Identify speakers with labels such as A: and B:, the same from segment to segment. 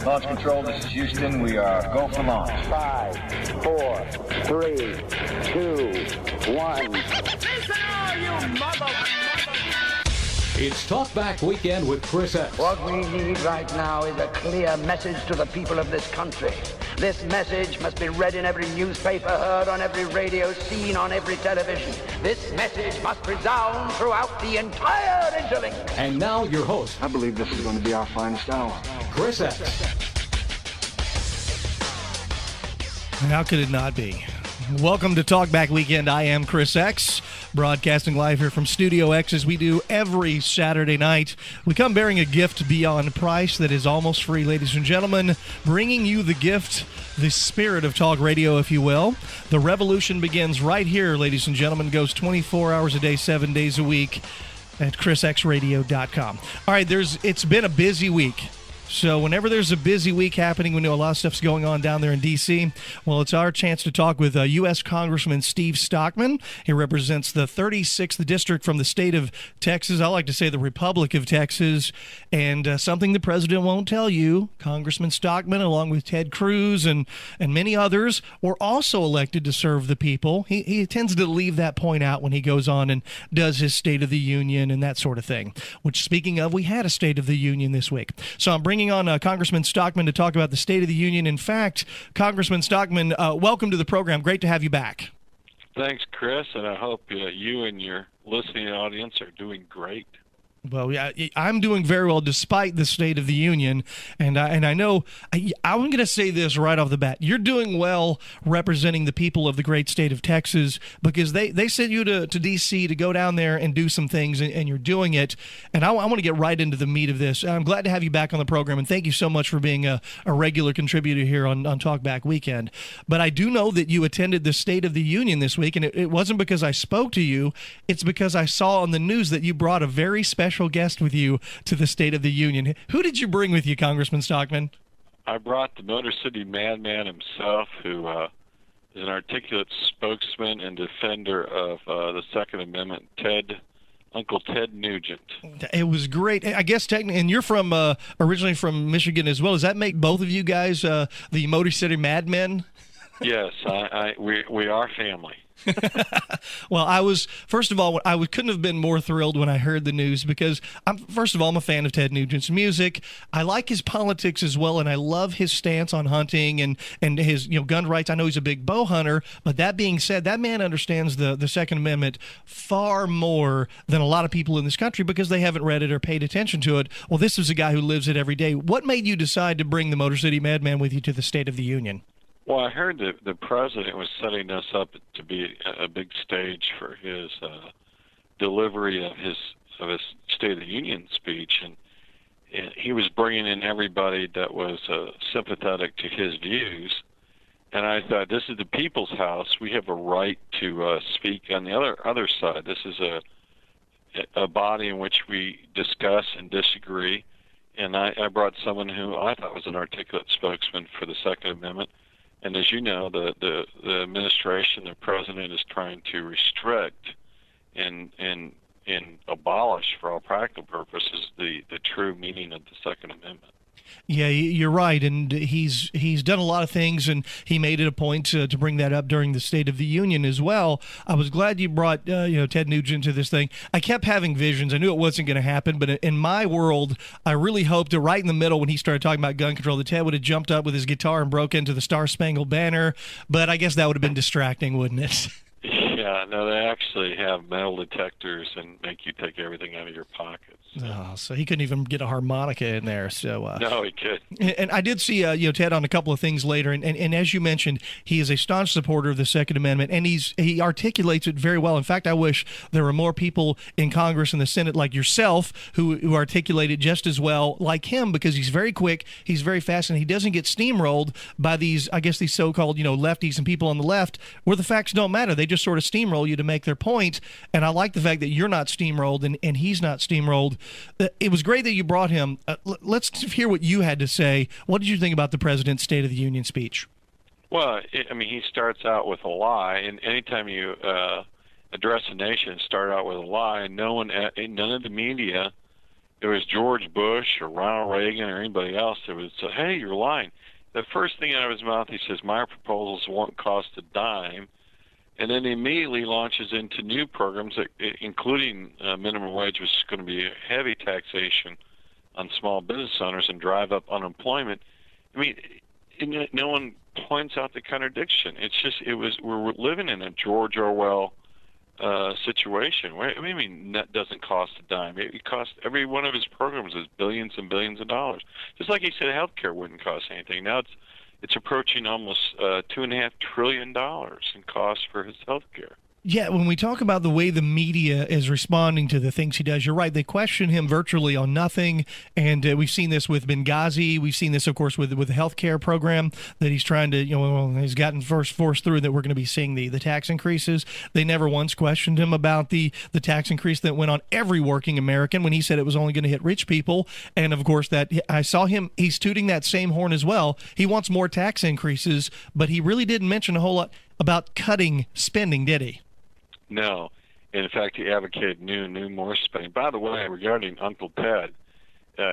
A: Launch control, this is Houston. We are go for launch.
B: 5, 4, 3, 2, 1.
C: Listen all you mother...
D: It's TalkBack Weekend with Chris X.
B: What we need right now is a clear message to the people of this country. This message must be read in every newspaper, heard on every radio, seen on every television. This message must resound throughout the entire interlink.
D: And now your host,
A: I believe this is going to be our finest hour.
D: Chris X.
E: How could it not be? Welcome to TalkBack Weekend. I am Chris X, broadcasting live here from Studio X as we do every Saturday night. We come bearing a gift beyond price that is almost free, ladies and gentlemen, bringing you the gift, the spirit of talk radio, if you will. The revolution begins right here, ladies and gentlemen, goes 24 hours a day, 7 days a week at chrisxradio.com. All right, it's been a busy week. So whenever there's a busy week happening, we know a lot of stuff's going on down there in D.C. Well, it's our chance to talk with US Congressman Steve Stockman. He represents the 36th district from the state of Texas. I like to say the Republic of Texas. And something the president won't tell you, Congressman Stockman, along with Ted Cruz and many others, were also elected to serve the people. He tends to leave that point out when he goes on and does his State of the Union and that sort of thing. Which, speaking of, we had a State of the Union this week. So I'm bringing on Congressman Stockman to talk about the State of the Union. In fact, Congressman Stockman, welcome to the program. Great to have you back.
F: Thanks, Chris, and I hope you and your listening audience are doing great.
E: Well, yeah, I'm doing very well despite the State of the Union, and I know I'm going to say this right off the bat. You're doing well representing the people of the great state of Texas because they sent you to D.C. to go down there and do some things, and you're doing it. And I want to get right into the meat of this. I'm glad to have you back on the program, and thank you so much for being a regular contributor here on TalkBack Weekend. But I do know that you attended the State of the Union this week, and it wasn't because I spoke to you. It's because I saw on the news that you brought a very special guest with you to the State of the Union. Who did you bring with you, Congressman Stockman?
F: I brought the Motor City Madman himself, who is an articulate spokesman and defender of the Second Amendment, Uncle Ted Nugent.
E: It was great. I guess technically, and you're from originally from Michigan as well. Does that make both of you guys the Motor City Madmen?
F: Yes, we are family.
E: Well, first of all, I couldn't have been more thrilled when I heard the news because I'm a fan of Ted Nugent's music. I like his politics as well, and I love his stance on hunting and his gun rights. I know he's a big bow hunter, but that being said, that man understands the Second Amendment far more than a lot of people in this country because they haven't read it or paid attention to it. Well, this is a guy who lives it every day. What made you decide to bring the Motor City Madman with you to the State of the Union?
F: Well, I heard that the president was setting us up to be a big stage for his delivery of his State of the Union speech, and he was bringing in everybody that was sympathetic to his views. And I thought, this is the people's house. We have a right to speak on the other side. This is a body in which we discuss and disagree. And I brought someone who I thought was an articulate spokesman for the Second Amendment. And as you know, the administration, the president is trying to restrict and abolish, for all practical purposes, the true meaning of the Second Amendment.
E: Yeah, you're right, and he's done a lot of things, and he made it a point to bring that up during the State of the Union as well. I was glad you brought Ted Nugent to this thing. I kept having visions. I knew it wasn't going to happen, but in my world, I really hoped that right in the middle when he started talking about gun control, that Ted would have jumped up with his guitar and broke into the Star-Spangled Banner, but I guess that would have been distracting, wouldn't it?
F: Yeah, no, they actually have metal detectors and make you take everything out of your pockets.
E: Oh, so he couldn't even get a harmonica in there. So
F: no, he could.
E: And I did see Ted on a couple of things later, and as you mentioned, he is a staunch supporter of the Second Amendment, and he articulates it very well. In fact, I wish there were more people in Congress and the Senate like yourself who articulate it just as well like him, because he's very quick, he's very fast, and he doesn't get steamrolled by these so-called lefties and people on the left where the facts don't matter. They just sort of steamroll you to make their point, and I like the fact that you're not steamrolled and he's not steamrolled. It was great that you brought him. Let's hear what you had to say. What did you think about the President's State of the Union speech?
F: Well, he starts out with a lie, and anytime you address a nation, start out with a lie, none of the media it was George Bush or Ronald Reagan or anybody else that would say, hey, you're lying. The first thing out of his mouth, he says, my proposals won't cost a dime. And then he immediately launches into new programs, that, including minimum wage, which is going to be a heavy taxation on small business owners and drive up unemployment. I mean, no one points out the contradiction. We're living in a George Orwell situation. What do you mean that doesn't cost a dime? It costs, every one of his programs is billions and billions of dollars. Just like he said, healthcare wouldn't cost anything. Now it's approaching almost $2.5 trillion in costs for his healthcare.
E: Yeah, when we talk about the way the media is responding to the things he does, you're right. They question him virtually on nothing, and we've seen this with Benghazi. We've seen this, of course, with the healthcare program that he's trying to, he's gotten forced through that we're going to be seeing the tax increases. They never once questioned him about the tax increase that went on every working American when he said it was only going to hit rich people. And, of course, that I saw him, he's tooting that same horn as well. He wants more tax increases, but he really didn't mention a whole lot about cutting spending, did he?
F: No. In fact, he advocated new more spending. By the way, regarding Uncle Ted,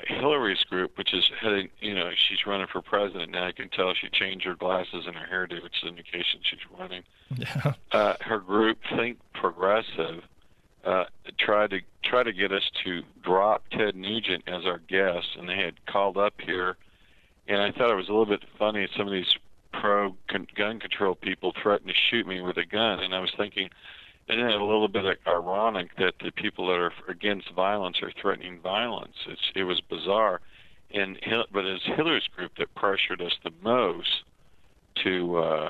F: Hillary's group, which is heading, she's running for president now. I can tell she changed her glasses and her hairdo, which is an indication she's running. Yeah. Her group, Think Progressive, tried to get us to drop Ted Nugent as our guest, and they had called up here, and I thought it was a little bit funny. Some of these pro-gun control people threatened to shoot me with a gun, and I was thinking, isn't it a little bit ironic that the people that are against violence are threatening violence? It was bizarre, but it's Hillary's group that pressured us the most to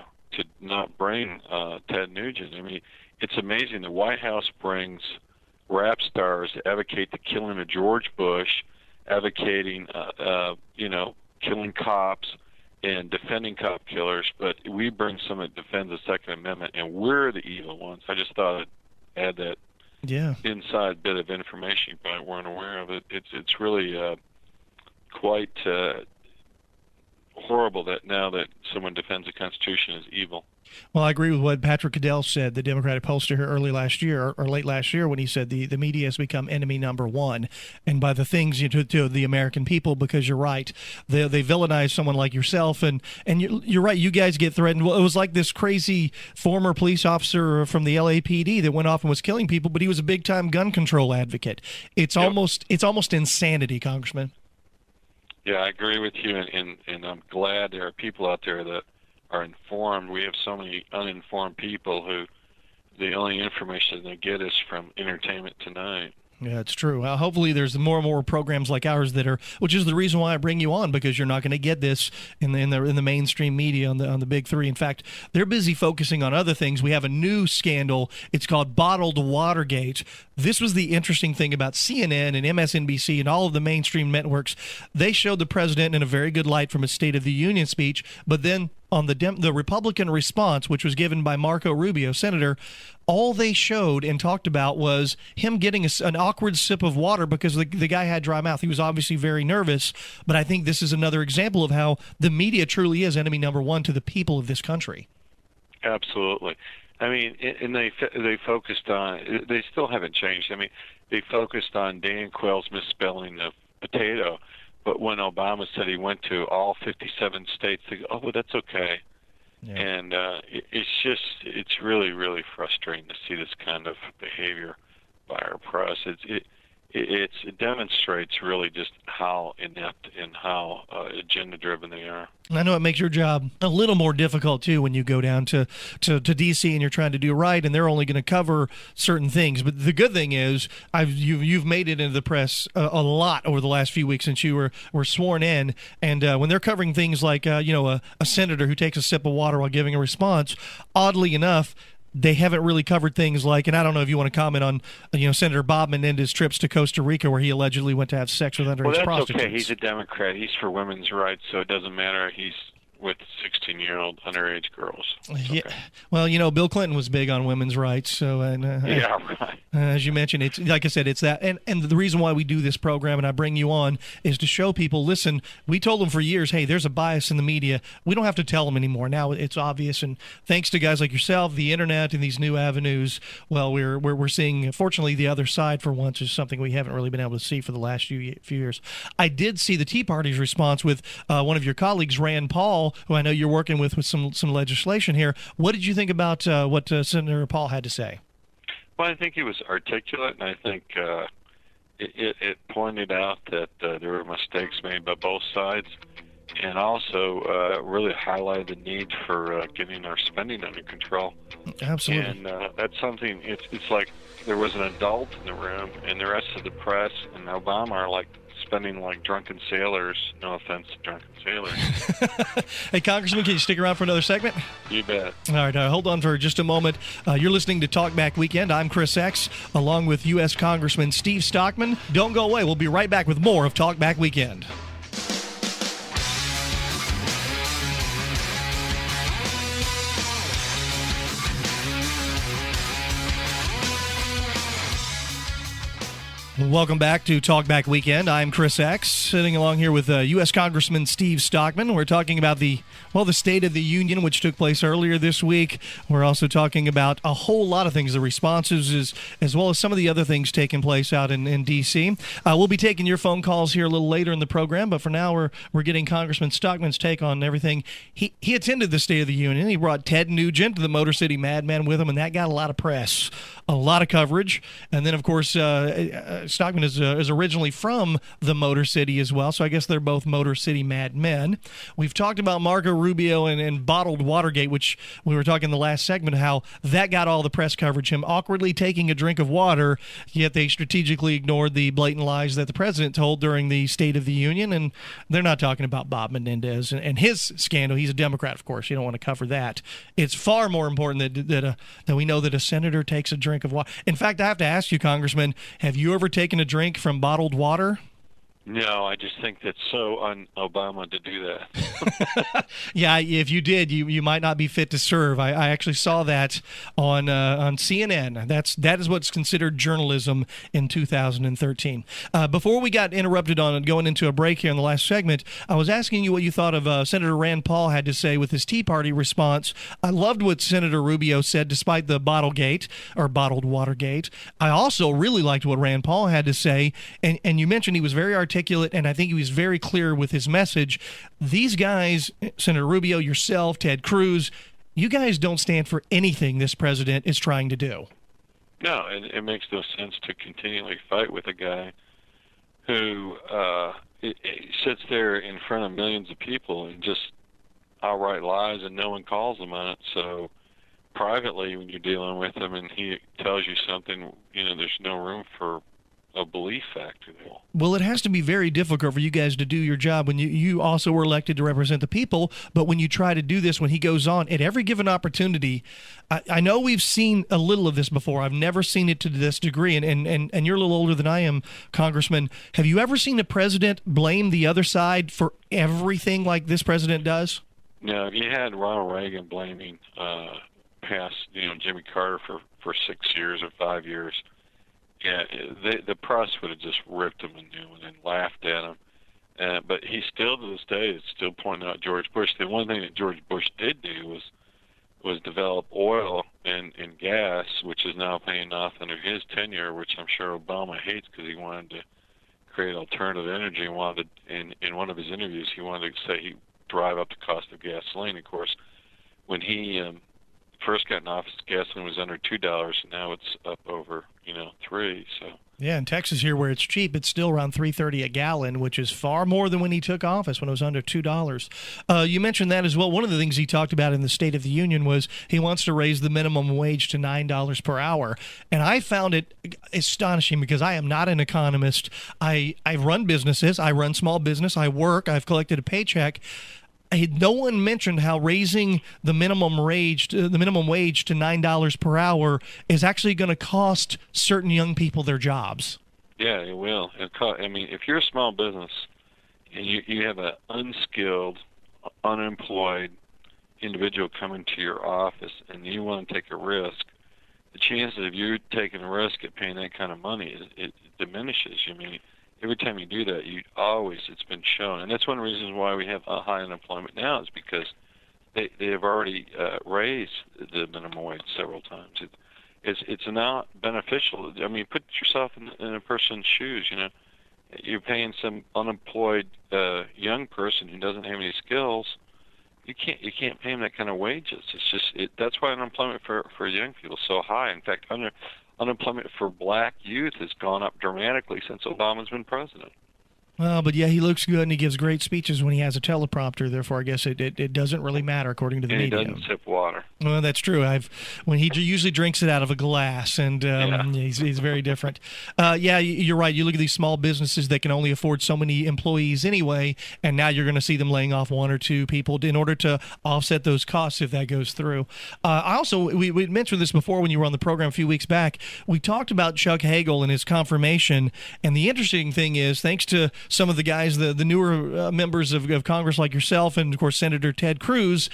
F: not bring Ted Nugent. I mean, it's amazing. The White House brings rap stars to advocate the killing of George Bush, advocating killing cops and defending cop killers, but we bring someone that defends the Second Amendment, and we're the evil ones. I just thought I'd add that inside bit of information you probably weren't aware of. It's really quite horrible that now that someone defends the Constitution is evil. Well,
E: I agree with what Patrick Cadell said, the Democratic pollster here early last year or late last year, when he said the media has become enemy number one, and by the things to the American people, because you're right, they villainize someone like yourself, and you're right, you guys get threatened. Well, it was like this crazy former police officer from the LAPD that went off and was killing people, but he was a big time gun control advocate. It's almost insanity, Congressman.
F: Yeah, I agree with you, and I'm glad there are people out there that are informed. We have so many uninformed people who the only information they get is from Entertainment Tonight.
E: Yeah, it's true. Hopefully there's more and more programs like ours that are, which is the reason why I bring you on, because you're not going to get this in the mainstream media on the big three. In fact, they're busy focusing on other things. We have a new scandal. It's called Bottled Watergate. This was the interesting thing about CNN and MSNBC and all of the mainstream networks. They showed the president in a very good light from his State of the Union speech, but then on the Republican response, which was given by Marco Rubio, Senator, all they showed and talked about was him getting an awkward sip of water because the guy had dry mouth. He was obviously very nervous, but I think this is another example of how the media truly is enemy number one to the people of this country.
F: Absolutely. I mean, and they focused on, they still haven't changed. I mean, they focused on Dan Quayle's misspelling of potato, but when Obama said he went to all 57 states, they go, oh, well, that's okay. Yeah. And it's really, really frustrating to see this kind of behavior by our press. It demonstrates really just how inept and how agenda-driven they are.
E: I know it makes your job a little more difficult, too, when you go down to D.C. and you're trying to do right, and they're only going to cover certain things. But the good thing is you've made it into the press a lot over the last few weeks since you were sworn in. And when they're covering things like, a senator who takes a sip of water while giving a response, oddly enough, they haven't really covered things like, and I don't know if you want to comment on, Senator Bob Menendez's trips to Costa Rica where he allegedly went to have sex with underage prostitutes.
F: Well, that's okay. He's a Democrat. He's for women's rights, so it doesn't matter. with 16-year-old underage girls.
E: Yeah. Well, Bill Clinton was big on women's rights. So,
F: Yeah, right.
E: As you mentioned, it's like I said, it's that. And the reason why we do this program and I bring you on is to show people, listen, we told them for years, hey, there's a bias in the media. We don't have to tell them anymore. Now it's obvious. And thanks to guys like yourself, the internet, and these new avenues, well, we're seeing, fortunately, the other side for once is something we haven't really been able to see for the last few years. I did see the Tea Party's response with one of your colleagues, Rand Paul, who I know you're working with some legislation here. What did you think about what Senator Paul had to say?
F: Well, I think he was articulate, and I think it pointed out that there were mistakes made by both sides, and also really highlighted the need for getting our spending under control.
E: Absolutely.
F: And that's something, it's like there was an adult in the room, and the rest of the press and Obama are like spending like drunken sailors. No offense to drunken sailors.
E: Hey, Congressman, can you stick around for another segment?
F: You bet.
E: All right, hold on for just a moment. You're listening to TalkBack Weekend. I'm Chris X, along with U.S. Congressman Steve Stockman. Don't go away. We'll be right back with more of TalkBack Weekend. Welcome back to TalkBack Weekend. I'm Chris X, sitting along here with U.S. Congressman Steve Stockman. We're talking about the State of the Union, which took place earlier this week. We're also talking about a whole lot of things, the responses as well as some of the other things taking place out in D.C. We'll be taking your phone calls here a little later in the program, but for now we're getting Congressman Stockman's take on everything. He attended the State of the Union. He brought Ted Nugent, the Motor City Madman, with him, and that got a lot of press, a lot of coverage. And then, of course, Stockman is originally from the Motor City as well, so I guess they're both Motor City Mad Men. We've talked about Marco Rubio and bottled Watergate, which we were talking in the last segment, how that got all the press coverage, him awkwardly taking a drink of water, yet they strategically ignored the blatant lies that the president told during the State of the Union, and they're not talking about Bob Menendez and his scandal. He's a Democrat, of course. You don't want to cover that. It's far more important that we know that a senator takes a drink of water. In fact, I have to ask you, Congressman, have you ever taken a drink from bottled water?
F: No, I just think that's so un-Obama to do that.
E: Yeah, if you did, you might not be fit to serve. I actually saw that on CNN. That is what's considered journalism in 2013. Before we got interrupted on going into a break here in the last segment, I was asking you what you thought of Senator Rand Paul had to say with his Tea Party response. I loved what Senator Rubio said, despite the Bottlegate or bottled Watergate. I also really liked what Rand Paul had to say, and you mentioned he was very articulate, and I think he was very clear with his message. These guys, Senator Rubio, yourself, Ted Cruz, you guys don't stand for anything this president is trying to do.
F: No, and it makes no sense to continually fight with a guy who sits there in front of millions of people and just outright lies, and no one calls him on it. So privately, when you're dealing with him and he tells you something, there's no room for a belief factor there.
E: Well, it has to be very difficult for you guys to do your job when you also were elected to represent the people, but when you try to do this, when he goes on, at every given opportunity, I know we've seen a little of this before. I've never seen it to this degree, and you're a little older than I am, Congressman. Have you ever seen a president blame the other side for everything like this president does?
F: No, you had Ronald Reagan blaming past, Jimmy Carter for 6 years or 5 years. Yeah, the press would have just ripped him a new one and laughed at him. But he still, to this day, is still pointing out George Bush. The one thing that George Bush did do was develop oil and gas, which is now paying off under his tenure, which I'm sure Obama hates because he wanted to create alternative energy and wanted to, in one of his interviews, he wanted to say he'd drive up the cost of gasoline. Of course, when he first got in office, gasoline was under $2, and now it's up over $3. So
E: yeah, in Texas here where it's cheap, it's still around $3.30 a gallon, which is far more than when he took office, when it was under $2. You mentioned that as well. One of the things he talked about in the State of the Union was he wants to raise the minimum wage to $9 per hour, and I found it astonishing because I am not an economist. I run businesses, I run small business, I work, I've collected a paycheck. No one mentioned how raising the minimum wage to $9 per hour is actually going to cost certain young people their jobs.
F: Yeah, it will. If you're a small business and you have an unskilled, unemployed individual coming to your office and you want to take a risk, the chances of you taking a risk at paying that kind of money, it diminishes. I mean, every time you do that, it's been shown. And that's one of the reasons why we have a high unemployment now, is because they have already raised the minimum wage several times. It's now beneficial. I mean, put yourself in a person's shoes, you know. You're paying some unemployed young person who doesn't have any skills. You can't pay them that kind of wages. It's just that's why unemployment for young people is so high. In fact, unemployment for black youth has gone up dramatically since Obama's been president.
E: Well, but yeah, he looks good and he gives great speeches when he has a teleprompter. Therefore, I guess it doesn't really matter according to the media.
F: He doesn't sip water.
E: Well, that's true. When he usually drinks it out of a glass, and he's very different. Yeah, you're right. You look at these small businesses that can only afford so many employees anyway, and now you're going to see them laying off one or two people in order to offset those costs if that goes through. We mentioned this before when you were on the program a few weeks back. We talked about Chuck Hagel and his confirmation, and the interesting thing is, thanks to some of the guys, the newer members of Congress like yourself and, of course, Senator Ted Cruz,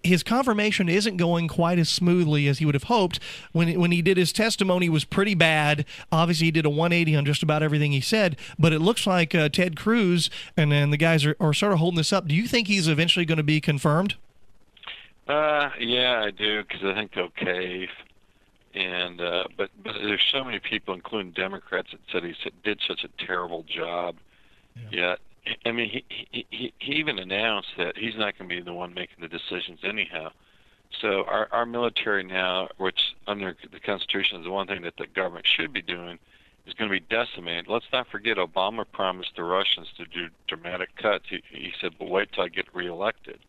E: his confirmation isn't going quite as smoothly as he would have hoped. When he did his testimony, it was pretty bad. Obviously, he did a 180 on just about everything he said, but it looks like Ted Cruz and the guys are sort of holding this up. Do you think he's eventually going to be confirmed?
F: Yeah, I do, because I think they'll cave. And but there's so many people, including Democrats, that said he did such a terrible job. Yeah. Yet, I mean, he even announced that he's not going to be the one making the decisions anyhow. So our military now, which under the Constitution is the one thing that the government should be doing, is going to be decimated. Let's not forget Obama promised the Russians to do dramatic cuts. He said, "But wait till I get reelected."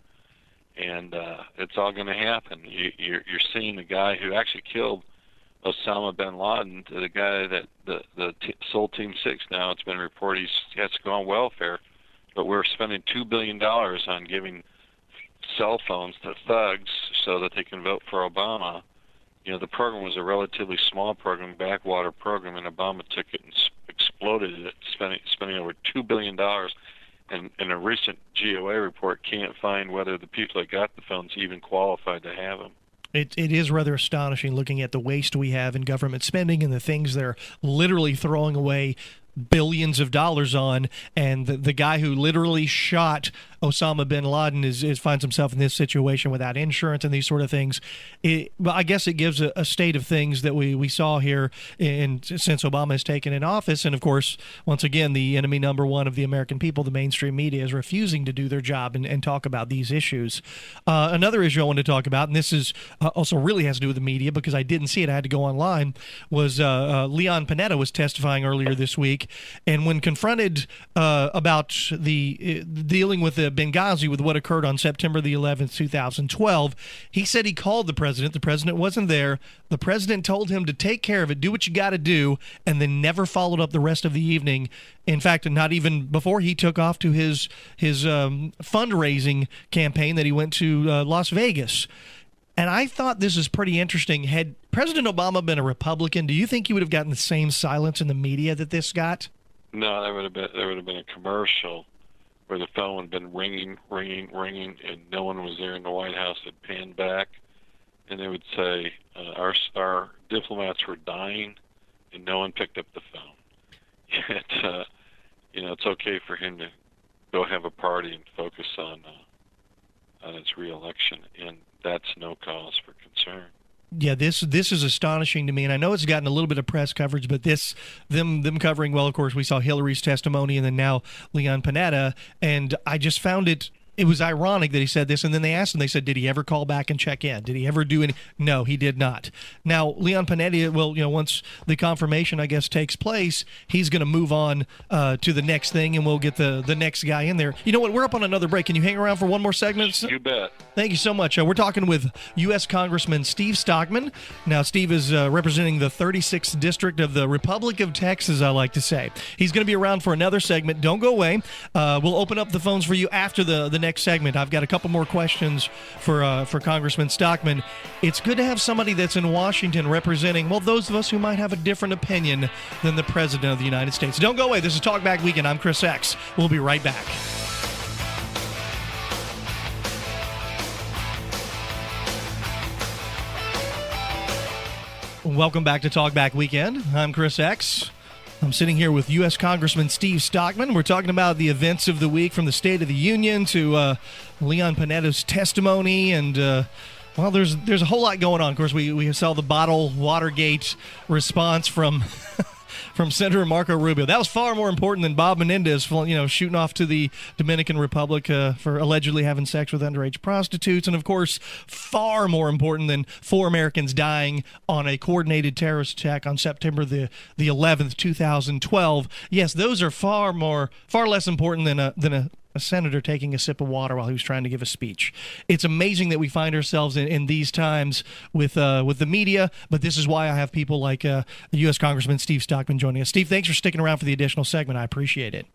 F: And it's all going to happen. You're seeing the guy who actually killed Osama bin Laden, the guy that sold Team 6 now. It's been reported he has to go on welfare, but we're spending $2 billion on giving cell phones to thugs so that they can vote for Obama. You know, the program was a relatively small program, backwater program, and Obama took it and exploded it, spending over $2 billion. And a recent GOA report can't find whether the people that got the phones even qualified to have them.
E: It is rather astonishing looking at the waste we have in government spending and the things they're literally throwing away billions of dollars on, and the guy who literally shot Osama bin Laden finds himself in this situation without insurance and these sort of things. But I guess it gives a state of things that we saw here since Obama has taken in office. And of course, once again, the enemy number one of the American people, the mainstream media, is refusing to do their job and talk about these issues. Another issue I wanted to talk about, and this is also really has to do with the media because I didn't see it, I had to go online, was Leon Panetta was testifying earlier this week. And when confronted about the dealing with the Benghazi, with what occurred on September the 11th, 2012, he said he called the president. The president wasn't there. The president told him to take care of it, do what you got to do, and then never followed up the rest of the evening. In fact, not even before he took off to his fundraising campaign that he went to Las Vegas. And I thought this is pretty interesting. Had President Obama been a Republican, do you think he would have gotten the same silence in the media that this got?
F: No, there would have been a commercial where the phone would have been ringing, and no one was there in the White House. It panned back, and they would say, our diplomats were dying, and no one picked up the phone. It's okay for him to go have a party and focus on his reelection, and that's no cause for concern.
E: Yeah, this is astonishing to me, and I know it's gotten a little bit of press coverage, but them covering, well, of course, we saw Hillary's testimony and then now Leon Panetta, and I just found it was ironic that he said this, and then they asked him, they said, did he ever call back and check in? Did he ever do any? No, he did not. Now, Leon Panetta, well, once the confirmation, I guess, takes place, he's going to move on to the next thing, and we'll get the next guy in there. You know what? We're up on another break. Can you hang around for one more segment?
F: You bet.
E: Thank you so much. We're talking with US Congressman Steve Stockman. Now, Steve is representing the 36th District of the Republic of Texas, I like to say. He's going to be around for another segment. Don't go away. We'll open up the phones for you after the next segment. I've got a couple more questions for Congressman Stockman. It's good to have somebody that's in Washington representing, well, those of us who might have a different opinion than the President of the United States. Don't go away. This is Talk Back Weekend. I'm Chris X. We'll be right back. Welcome back to TalkBack Weekend. I'm Chris X. I'm sitting here with U.S. Congressman Steve Stockman. We're talking about the events of the week, from the State of the Union to Leon Panetta's testimony, and well, there's a whole lot going on. Of course, we saw the bottle Watergate response from from Senator Marco Rubio. That was far more important than Bob Menendez, shooting off to the Dominican Republic for allegedly having sex with underage prostitutes, and of course, far more important than 4 Americans dying on a coordinated terrorist attack on September the 11th, 2012. Yes, those are far less important than a senator taking a sip of water while he was trying to give a speech. It's amazing that we find ourselves in these times with the media, but this is why I have people like U.S. Congressman Steve Stockman joining us. Steve, thanks for sticking around for the additional segment. I appreciate it.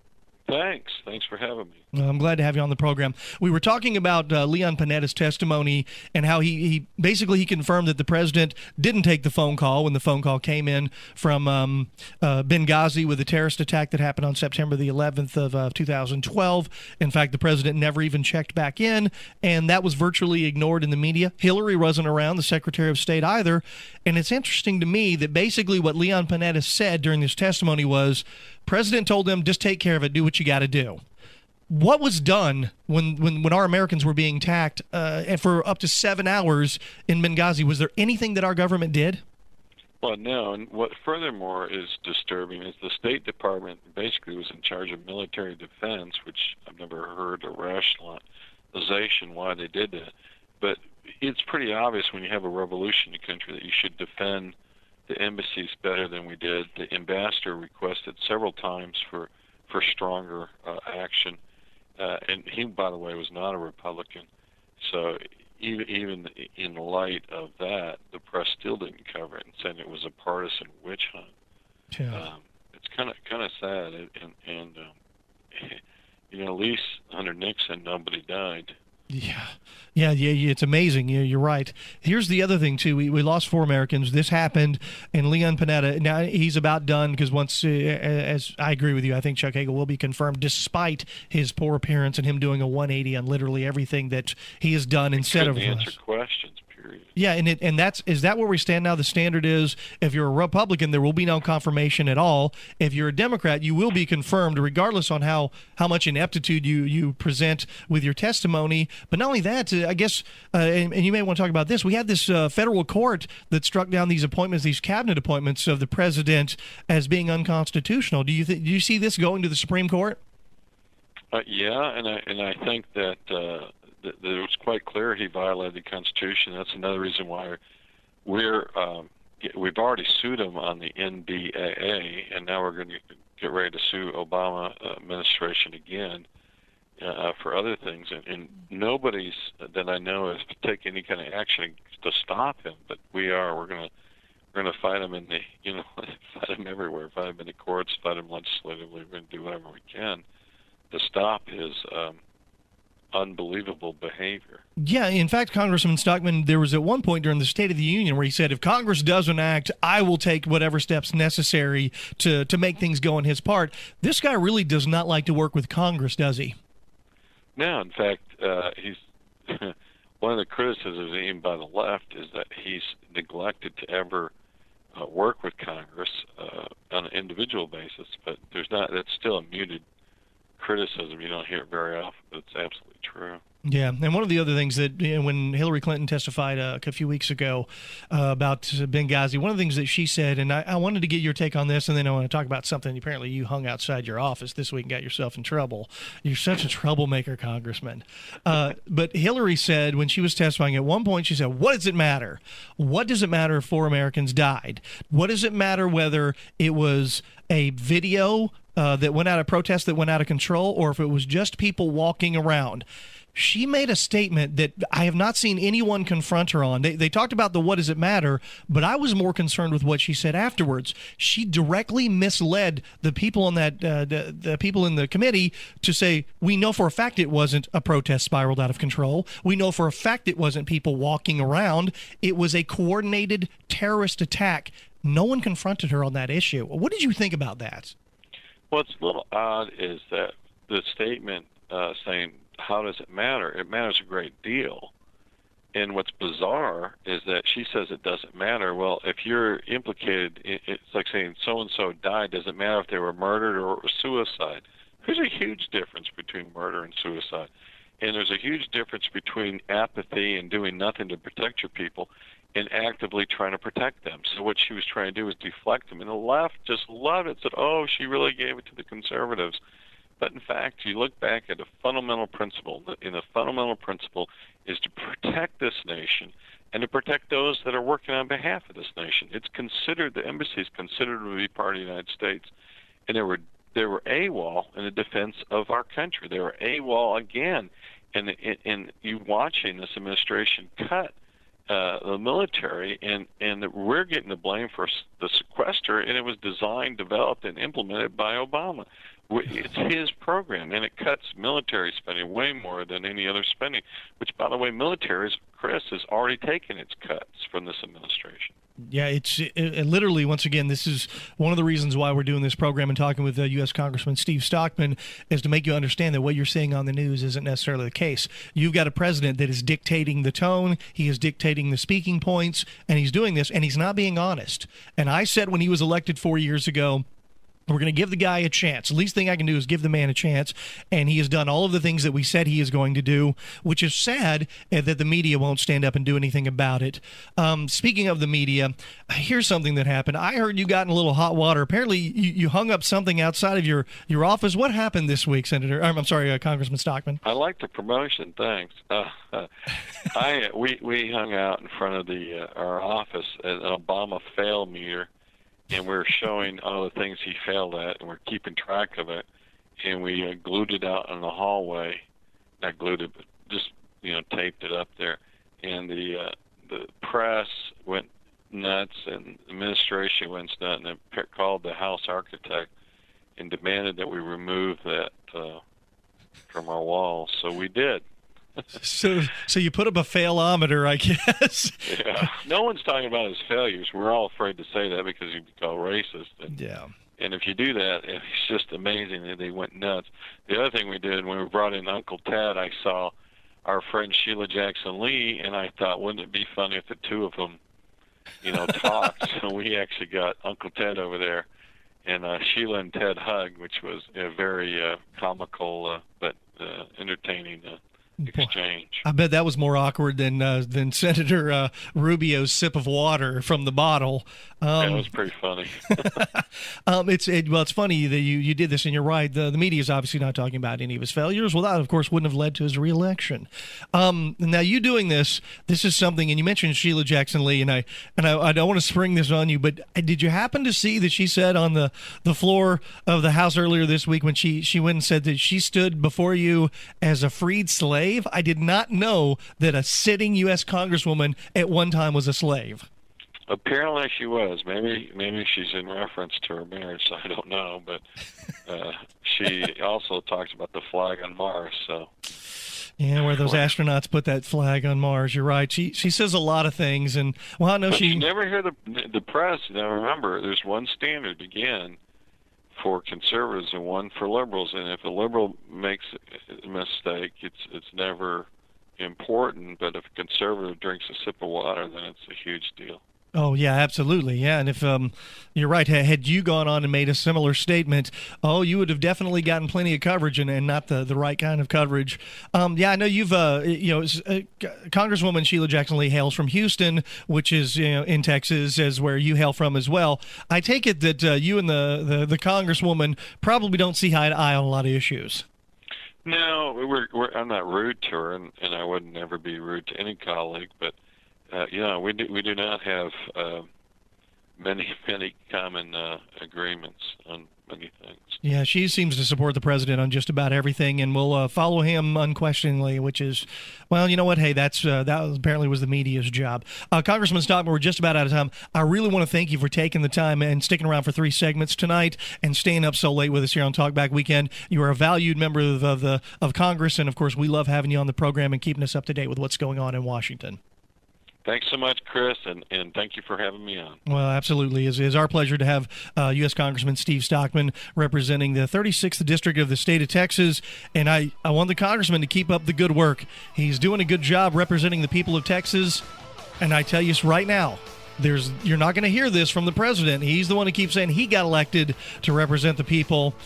F: Thanks for having me.
E: I'm glad to have you on the program. We were talking about Leon Panetta's testimony and how he basically confirmed that the president didn't take the phone call when the phone call came in from Benghazi with the terrorist attack that happened on September the 11th of 2012. In fact, the president never even checked back in, and that was virtually ignored in the media. Hillary wasn't around, the Secretary of State either. And it's interesting to me that basically what Leon Panetta said during this testimony was, President told them, just take care of it, do what you got to do. What was done when our Americans were being attacked for up to 7 hours in Benghazi? Was there anything that our government did?
F: Well, no, and what furthermore is disturbing is the State Department basically was in charge of military defense, which I've never heard a rationalization why they did that. But it's pretty obvious when you have a revolution in the country that you should defend the embassies better than we did. The ambassador requested several times for stronger action, and he, by the way, was not a Republican. So even in light of that, the press still didn't cover it and said it was a partisan witch hunt.
E: Yeah.
F: It's kind of sad, and at least under Nixon, nobody died.
E: Yeah, it's amazing. You're right. Here's the other thing, too. We lost 4 Americans. This happened, and Leon Panetta, now he's about done because once, as I agree with you, I think Chuck Hagel will be confirmed despite his poor appearance and him doing a 180 on literally everything that he has done instead of
F: answer questions.
E: Yeah, and is that where we stand now? The standard is if you're a Republican, there will be no confirmation at all. If you're a Democrat, you will be confirmed regardless on how much ineptitude you present with your testimony. But not only that, I guess, and you may want to talk about this, we had this federal court that struck down these appointments, these cabinet appointments of the president as being unconstitutional. Do you see this going to the Supreme Court?
F: Yeah, and I think that it was quite clear he violated the Constitution. That's another reason why we've already sued him on the NDAA, and now we're going to get ready to sue Obama administration again for other things. And nobody's that I know has taken any kind of action to stop him, but we're going to fight him fight him everywhere, fight him in the courts, fight him legislatively. We're going to do whatever we can to stop his unbelievable behavior.
E: Yeah, in fact, Congressman Stockman, there was at one point during the State of the Union where he said, if Congress doesn't act, I will take whatever steps necessary to make things go on his part. This guy really does not like to work with Congress, does he?
F: No, in fact, he's one of the criticisms even by the left is that he's neglected to ever work with Congress on an individual basis, but that's still a muted criticism. You don't hear it very often, but it's absolutely true.
E: Yeah, and one of the other things that when Hillary Clinton testified a few weeks ago about Benghazi, one of the things that she said, and I wanted to get your take on this, and then I want to talk about something. Apparently you hung outside your office this week and got yourself in trouble. You're such a troublemaker, Congressman. But Hillary said when she was testifying at one point, she said, what does it matter? What does it matter if 4 Americans died? What does it matter whether it was a video that went out of protest that went out of control, or if it was just people walking around? She made a statement that I have not seen anyone confront her on. They talked about the what does it matter, but I was more concerned with what she said afterwards. She directly misled the people on that the people in the committee to say, we know for a fact it wasn't a protest spiraled out of control. We know for a fact it wasn't people walking around. It was a coordinated terrorist attack. No one confronted her on that issue. What did you think about that?
F: What's a little odd is that the statement saying, how does it matter? It matters a great deal. And what's bizarre is that she says it doesn't matter. Well, if you're implicated, it's like saying so-and-so died. Does it matter if they were murdered or it was suicide? There's a huge difference between murder and suicide. And there's a huge difference between apathy and doing nothing to protect your people and actively trying to protect them. So what she was trying to do was deflect them. And the left just loved it, said, oh, she really gave it to the conservatives. But in fact, you look back at a fundamental principle, and the fundamental principle is to protect this nation and to protect those that are working on behalf of this nation. It's considered, the embassy is considered to be part of the United States. And they were AWOL in the defense of our country. They were AWOL again. And you watching this administration cut the military, and we're getting the blame for the sequester, and it was designed, developed, and implemented by Obama. It's his program, and it cuts military spending way more than any other spending, which, by the way, military, Chris, has already taken its cuts from this administration.
E: Yeah, it's literally, once again, this is one of the reasons why we're doing this program and talking with US Congressman Steve Stockman, is to make you understand that what you're seeing on the news isn't necessarily the case. You've got a president that is dictating the tone, he is dictating the speaking points, and he's doing this, and he's not being honest. And I said when he was elected 4 years ago, we're going to give the guy a chance. The least thing I can do is give the man a chance. And he has done all of the things that we said he is going to do, which is sad that the media won't stand up and do anything about it. Speaking of the media, here's something that happened. I heard you got in a little hot water. Apparently, you hung up something outside of your office. What happened this week, Congressman Stockman?
F: I like the promotion. Thanks. We hung out in front of our office at an Obama fail meter. And we're showing all the things he failed at, and we're keeping track of it. And we glued it out in the hallway. Not glued it, but just taped it up there. And the press went nuts, and the administration went nuts, and they called the House architect and demanded that we remove that from our walls. So we did.
E: So you put up a failometer, I guess.
F: Yeah. No one's talking about his failures. We're all afraid to say that because you'd be called racist. And if you do that, it's just amazing that they went nuts. The other thing we did, when we brought in Uncle Ted, I saw our friend Sheila Jackson Lee, and I thought, wouldn't it be funny if the two of them, talked? So we actually got Uncle Ted over there, and Sheila and Ted hugged, which was a very comical but entertaining exchange. I
E: bet that was more awkward than Senator Rubio's sip of water from the bottle.
F: That was pretty funny.
E: It's funny that you did this, and you're right. The media is obviously not talking about any of his failures. Well, that, of course, wouldn't have led to his reelection. Now, you doing this is something, and you mentioned Sheila Jackson Lee, and I don't want to spring this on you, but did you happen to see that she said on the floor of the House earlier this week when she went and said that she stood before you as a freed slave? I did not know that a sitting U.S. Congresswoman at one time was a slave.
F: Apparently she was. Maybe she's in reference to her marriage, so I don't know. But she also talks about the flag on Mars. So
E: yeah, where those astronauts put that flag on Mars. You're right. She says a lot of things, and well, I know
F: she never hear the press. Now remember, there's one standard again for conservatives and one for liberals, and if a liberal makes a mistake, it's never important, but if a conservative drinks a sip of water, then it's a huge deal.
E: Oh, yeah, absolutely. Yeah, and if you're right, had you gone on and made a similar statement, you would have definitely gotten plenty of coverage and not the right kind of coverage. Yeah, I know you've, Congresswoman Sheila Jackson Lee hails from Houston, which is in Texas, as where you hail from as well. I take it that you and the Congresswoman probably don't see eye to eye on a lot of issues.
F: No, I'm not rude to her, and I would never be rude to any colleague, but we do not have many common agreements on many things.
E: Yeah, she seems to support the president on just about everything, and will follow him unquestioningly, which is, well, you know what? Hey, that apparently was the media's job. Congressman Stockman, we're just about out of time. I really want to thank you for taking the time and sticking around for 3 segments tonight and staying up so late with us here on TalkBack Weekend. You are a valued member of Congress, and of course, we love having you on the program and keeping us up to date with what's going on in Washington.
F: Thanks so much, Chris, and thank you for having me on.
E: Well, absolutely. It's our pleasure to have U.S. Congressman Steve Stockman representing the 36th District of the state of Texas, and I want the congressman to keep up the good work. He's doing a good job representing the people of Texas, and I tell you right now, you're not going to hear this from the president. He's the one who keeps saying he got elected to represent the people.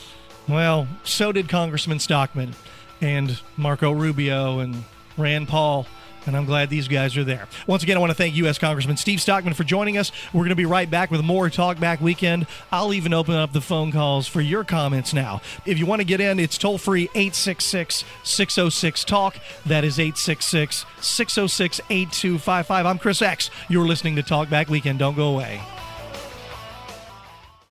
E: Well, so did Congressman Stockman and Marco Rubio and Rand Paul. And I'm glad these guys are there. Once again, I want to thank U.S. Congressman Steve Stockman for joining us. We're going to be right back with more Talk Back Weekend. I'll even open up the phone calls for your comments now. If you want to get in, it's toll-free 866-606-TALK. That is 866-606-8255. I'm Chris X. You're listening to Talk Back Weekend. Don't go away.